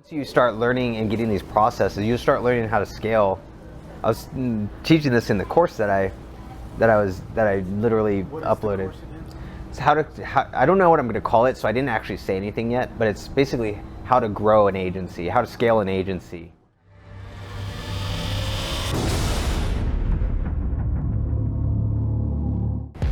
Once you start learning and getting these processes, you start learning how to scale. I was teaching this in the course that I literally uploaded. It's I don't know what I'm going to call it, so I didn't actually say anything yet, but it's basically how to grow an agency, how to scale an agency.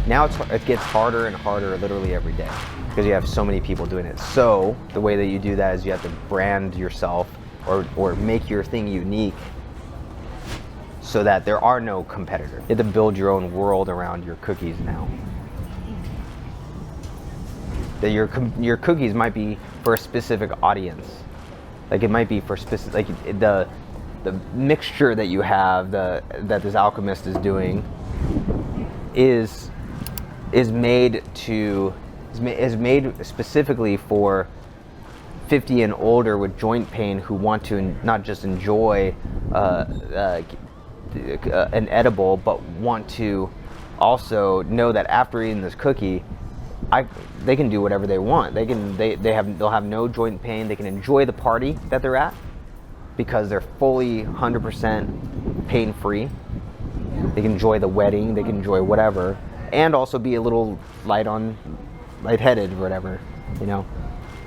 Now it gets harder and harder literally every day because you have so many people doing it. So the way that you do that is you have to brand yourself or make your thing unique so that there are no competitors. You have to build your own world around your cookies now. That your cookies might be for a specific audience. Like it might be for specific, like the mixture that you have, that this alchemist is doing is made specifically for 50 and older with joint pain who want to not just enjoy an edible, but want to also know that after eating this cookie, they can do whatever they want. They'll have no joint pain. They can enjoy the party that they're at because they're fully 100% pain free. They can enjoy the wedding. They can enjoy whatever. And also be a little lightheaded or whatever, you know.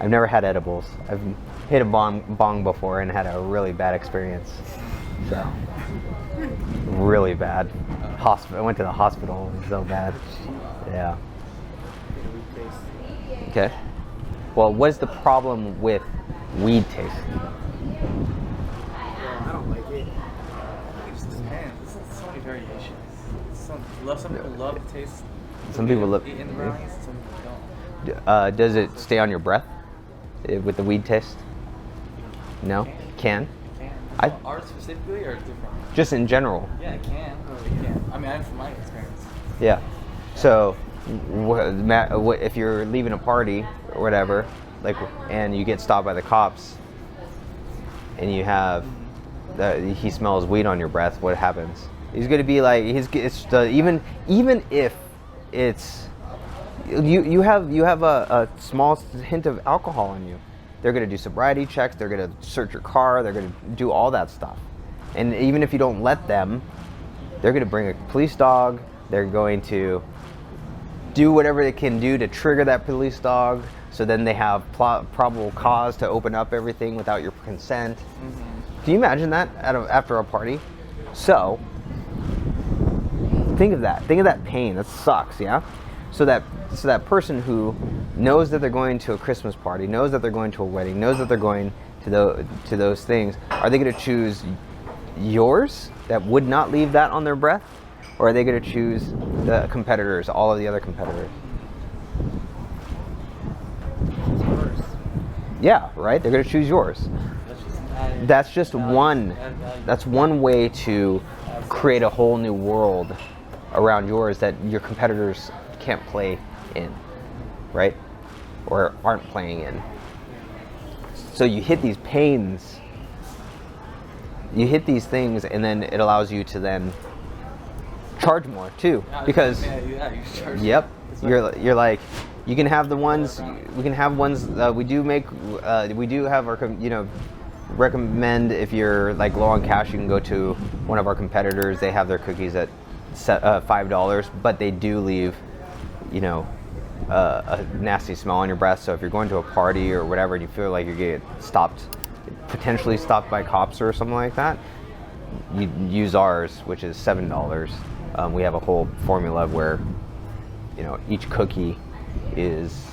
I've never had edibles. I've hit a bong before and had a really bad experience. So, really bad. I went to the hospital. It was so bad. Yeah. Okay. Well, what is the problem with weed taste? Well, I don't like it. It just depends. There's so many variations. Some people love the taste. Some people love eating the brownies, some people don't. Does it stay on your breath with the weed taste? No? Can? It can. Ours specifically or different? Just in general. Yeah, it can. It can. I mean, from my experience. Yeah. So, if you're leaving a party or whatever, and you get stopped by the cops, and you have he smells weed on your breath, what happens? He's going to be like, even if it's you have a small hint of alcohol on you, they're going to do sobriety checks. They're going to search your car. They're going to do all that stuff. And even if you don't let them, they're going to bring a police dog. They're going to do whatever they can do to trigger that police dog. So then they have probable cause to open up everything without your consent. Mm-hmm. Can you imagine that after a party? So think of that. Think of that pain. That sucks, yeah? So that person who knows that they're going to a Christmas party, knows that they're going to a wedding, knows that they're going to those things, are they going to choose yours that would not leave that on their breath? Or are they going to choose the competitors, all of the other competitors? Yeah, right? They're going to choose yours. That's just one. That's one way to create a whole new world around yours that your competitors can't play in, right? Or aren't playing in. So you hit these pains, you hit these things, and then it allows you to then charge more too, because you charge. Yep, you're like, you can have the ones, we can have ones we do have our, recommend if you're like low on cash, you can go to one of our competitors. They have their cookies at $5, but they do leave, a nasty smell on your breath. So if you're going to a party or whatever and you feel like you're getting potentially stopped by cops or something like that, you use ours, which is $7. We have a whole formula where, each cookie is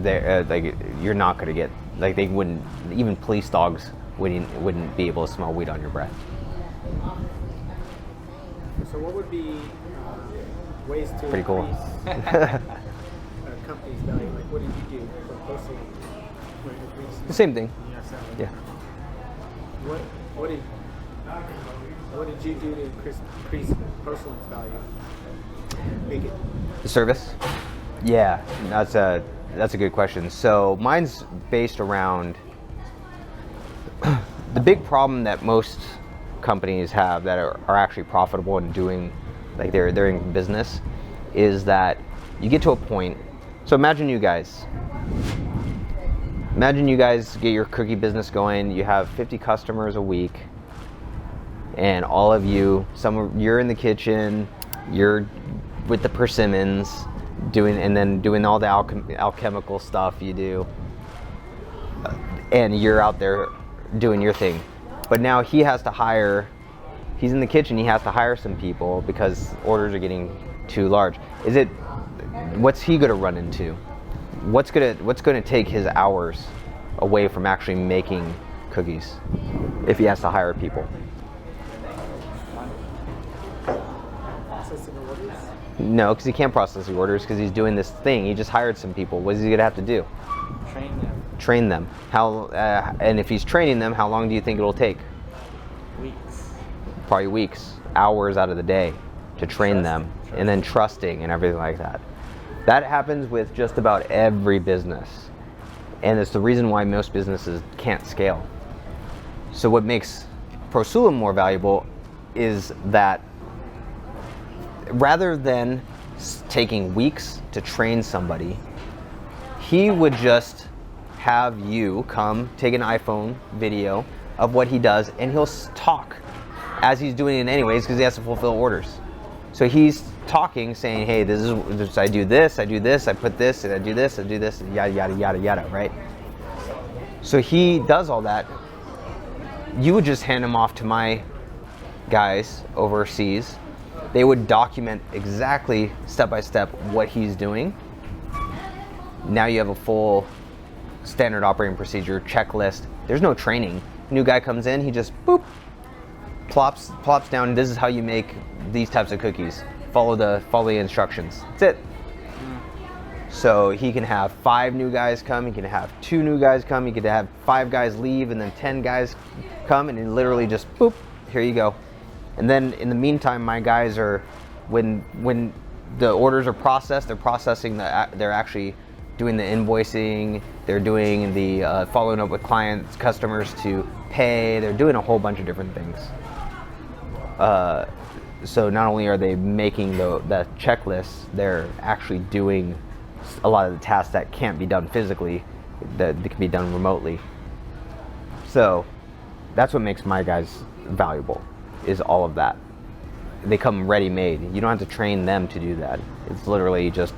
there. Like you're not going to get, like they wouldn't, even police dogs wouldn't be able to smell weed on your breath. So what would be ways to pretty cool. increase a company's value? Like what did you do for Pro Sulum? The same thing. Yeah. What did you do to increase Pro Sulum's value? Make it The service? Yeah, that's a good question. So mine's based around the big problem that most companies have that are actually profitable and doing, like they're in business, is that you get to a point. So imagine you guys, imagine you guys get your cookie business going. You have 50 customers a week, and all of you, you're in the kitchen, you're with the persimmons, doing all the alchemical stuff you do, and you're out there doing your thing. But now he's in the kitchen, he has to hire some people because orders are getting too large. What's he gonna run into? What's gonna take his hours away from actually making cookies if he has to hire people? Processing orders? No, because he can't process the orders because he's doing this thing. He just hired some people. What is he gonna have to do? Train them. And if he's training them, how long do you think it'll take? Weeks. Probably weeks, hours out of the day to train them, and then trusting and everything like that. That happens with just about every business, and it's the reason why most businesses can't scale. So what makes Pro Sulum more valuable is that rather than taking weeks to train somebody, he would just have you come take an iPhone video of what he does, and he'll talk as he's doing it anyways because he has to fulfill orders. So he's talking, saying, hey, I do this, I put this, and I do this, yada, yada, yada, yada, right? So he does all that. You would just hand him off to my guys overseas. They would document exactly step by step what he's doing. Now you have a full standard operating procedure checklist. There's no training. New guy comes in, he just boop, plops down. This is how you make these types of cookies. Follow the instructions. That's it. So he can have 5 new guys come. He can have 2 new guys come. He could have 5 guys leave, and then 10 guys come, and literally just boop. Here you go. And then in the meantime, my guys are when the orders are processed, they're processing they're actually doing the invoicing. They're doing the following up with clients, customers to pay. They're doing a whole bunch of different things. So not only are they making the checklists, they're actually doing a lot of the tasks that can't be done physically, that can be done remotely. So that's what makes my guys valuable, is all of that. They come ready-made. You don't have to train them to do that. It's literally just,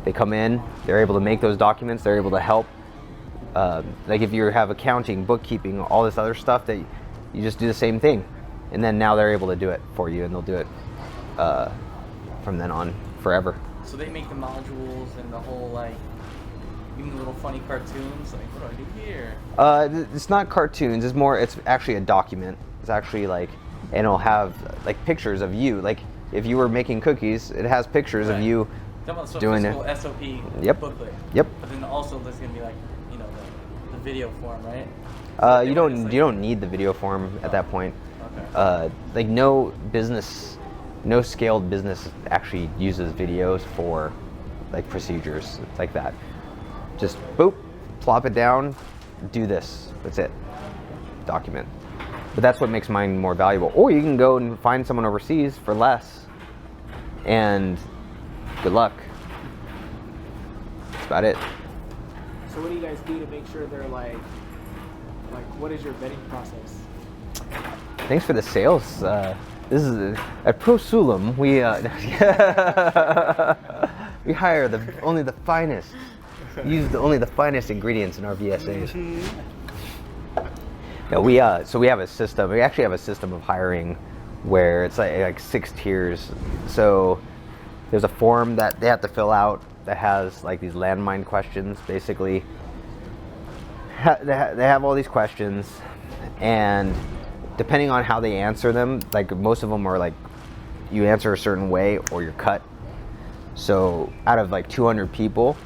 they come in, they're able to make those documents, they're able to help. Like if you have accounting, bookkeeping, all this other stuff, that you just do the same thing. And then now they're able to do it for you, and they'll do it from then on forever. So they make the modules and the whole, like, even the little funny cartoons, like, what do I do here? It's not cartoons, it's actually a document. It's actually like, and it'll have like pictures of you. Like if you were making cookies, it has pictures of you doing it. SOP booklet. Yep. But then also there's gonna be like, you know, the video form, right? You don't need the video form at that point. Okay. Like no scaled business actually uses videos for like procedures like that. Just boop, plop it down, do this. That's it. Document. But that's what makes mine more valuable. Or you can go and find someone overseas for less, and good luck. That's about it. So what do you guys do to make sure they're like what is your vetting process? Thanks for the sales. This is at Pro Sulum. We hire only the finest. Use only the finest ingredients in our VSAs. No, we have a system. We actually have a system of hiring where it's like 6 tiers. So there's a form that they have to fill out that has like these landmine questions. Basically, they have all these questions, and depending on how they answer them, like most of them are like you answer a certain way or you're cut. So out of like 200 people,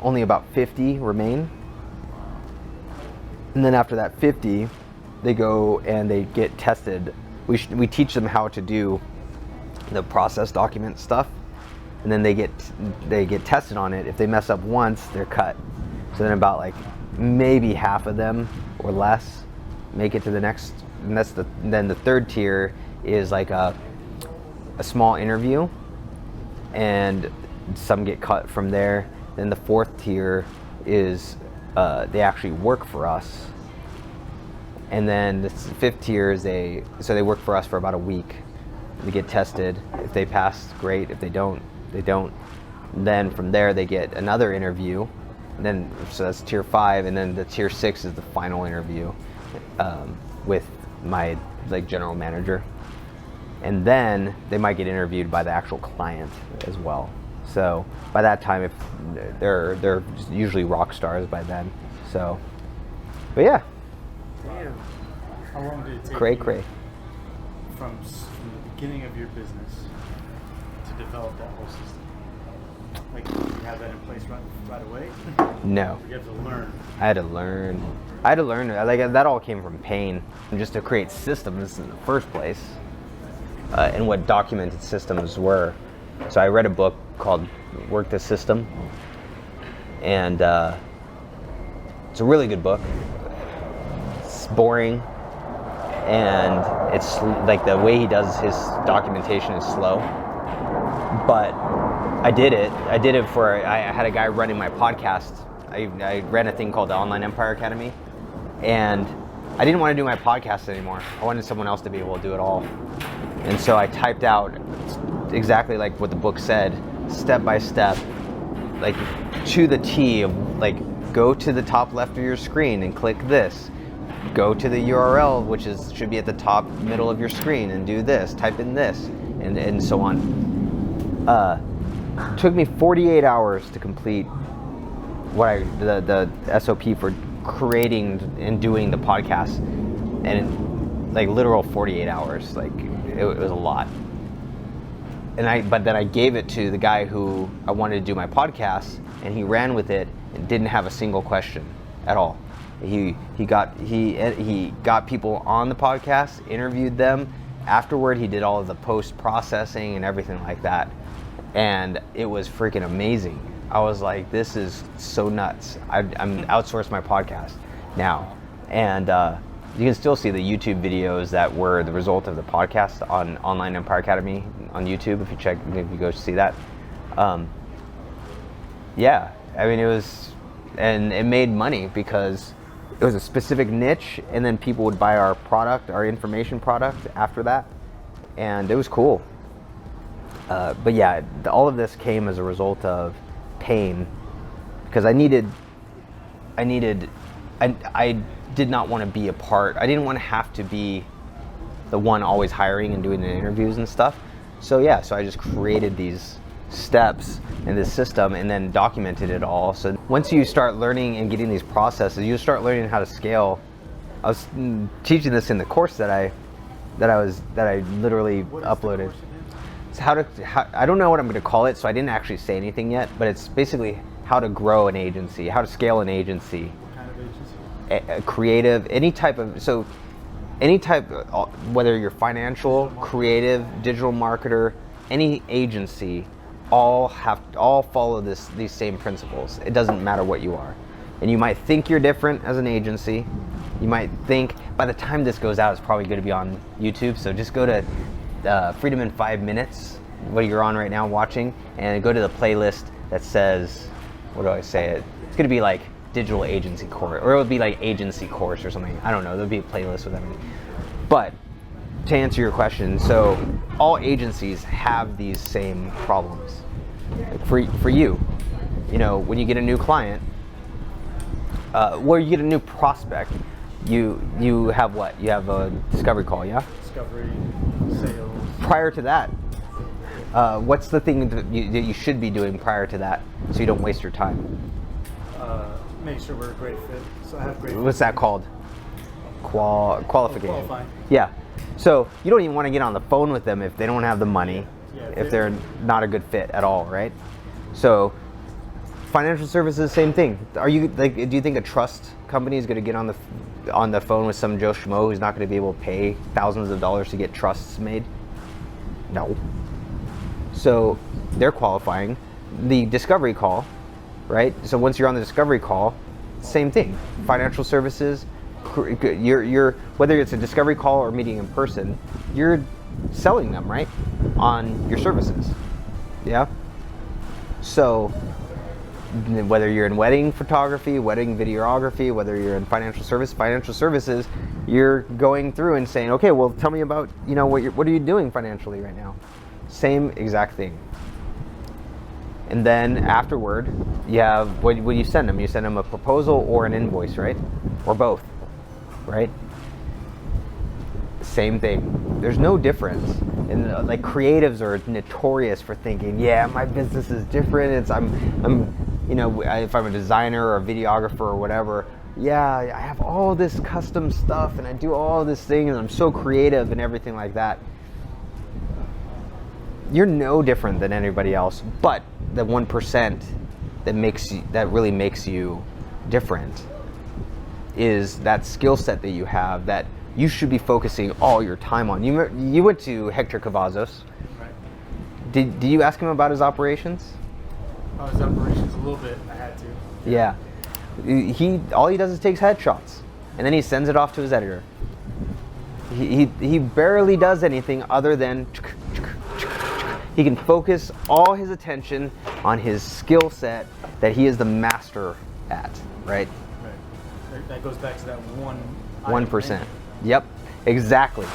only about 50 remain. And then after that 50, they go and they get tested. We teach them how to do the process document stuff, and then they get tested on it. If they mess up once, they're cut. So then about like maybe half of them or less make it to the next. And then the third tier is like a small interview, and some get cut from there. Then the fourth tier is they actually work for us. And then the 5th tier is they work for us for about a week. They get tested. If they pass, great. If they don't, they don't. Then from there they get another interview. And then so that's tier 5, and then the tier 6 is the final interview with my general manager. And then they might get interviewed by the actual client as well. So by that time, if they're usually rock stars by then. So, but yeah. Damn. How long did it take Cray you cray. from the beginning of your business to develop that whole system? Like, did you have that in place right away? No. You have to learn. I had to learn. Like that all came from pain, and just to create systems in the first place, and what documented systems were. So I read a book called "Work the System," and it's a really good book. It's boring, and it's like the way he does his documentation is slow. But I did it. I had a guy running my podcast. I ran a thing called the Online Empire Academy, and I didn't want to do my podcast anymore. I wanted someone else to be able to do it all. And so I typed out exactly like what the book said, step by step, like to the T of like, go to the top left of your screen and click this. Go to the URL, which should be at the top middle of your screen, and do this, type in this, and so on. Took me 48 hours to complete the SOP for creating and doing the podcast, and like literal 48 hours. Like it was a lot. But then I gave it to the guy who I wanted to do my podcast, and he ran with it and didn't have a single question at all. He got people on the podcast, interviewed them. Afterward, he did all of the post-processing and everything like that. And it was freaking amazing. I was like, this is so nuts. I'm outsourced my podcast now. And you can still see the YouTube videos that were the result of the podcast on Online Empire Academy on YouTube if you go see that. Yeah, I mean, and it made money because it was a specific niche, and then people would buy our product, our information product after that, and it was cool. But yeah, all of this came as a result of pain, because I did not want to be a part. I didn't want to have to be the one always hiring and doing the interviews and stuff. So yeah, so I just created these steps in this system and then documented it all. So once you start learning and getting these processes, you start learning how to scale. I was teaching this in the course that I literally uploaded. It's I don't know what I'm going to call it, so I didn't actually say anything yet, but it's basically how to grow an agency, how to scale an agency. What kind of agency? A creative, any type, whether you're financial, creative, digital marketer, any agency, all follow these same principles. It doesn't matter what you are. And you might think you're different as an agency. You might think, by the time this goes out, it's probably going to be on YouTube. So just go to Freedom in 5 Minutes, what you're on right now watching, and go to the playlist that says, what do I say it? It's going to be like digital agency course, or it would be like agency course or something. I don't know. There'll be a playlist with everything. But to answer your question, so all agencies have these same problems. Like for you, when you get a new client, where you get a new prospect, you have what? You have a discovery call, yeah? Discovery, sales. Prior to that, what's the thing that you should be doing prior to that, so you don't waste your time? Make sure we're a great fit. So I have great. What's that called? Qualification. Qualifying. Yeah. So you don't even want to get on the phone with them if they don't have the money, if they're not a good fit at all, right? So financial services, same thing. Do you think a trust company is going to get on the phone with some Joe Schmo who's not going to be able to pay thousands of dollars to get trusts made? No. So they're qualifying. The discovery call, right? So once you're on the discovery call, same thing. Financial services, you're whether it's a discovery call or meeting in person, you're selling them, right, on your services. Yeah. So whether you're in wedding photography, wedding videography, whether you're in financial services, you're going through and saying, okay, well, tell me about, what are you doing financially right now? Same exact thing. And then afterward, you have, what do you send them? You send them a proposal or an invoice, right? Or both, right? Same thing. There's no difference. And like creatives are notorious for thinking, yeah, my business is different. If I'm a designer or a videographer or whatever, yeah, I have all this custom stuff and I do all this thing and I'm so creative and everything like that. You're no different than anybody else, but the 1% that really makes you different is that skill set that you have that you should be focusing all your time on. You went to Hector Cavazos. Right. Did you ask him about his operations? Oh, his operations a little bit. I had to. Yeah. All he does is takes headshots, and then he sends it off to his editor. He barely does anything other than he can focus all his attention on his skill set that he is the master at, right? Right. That goes back to that 1%. 1%. Yep, exactly.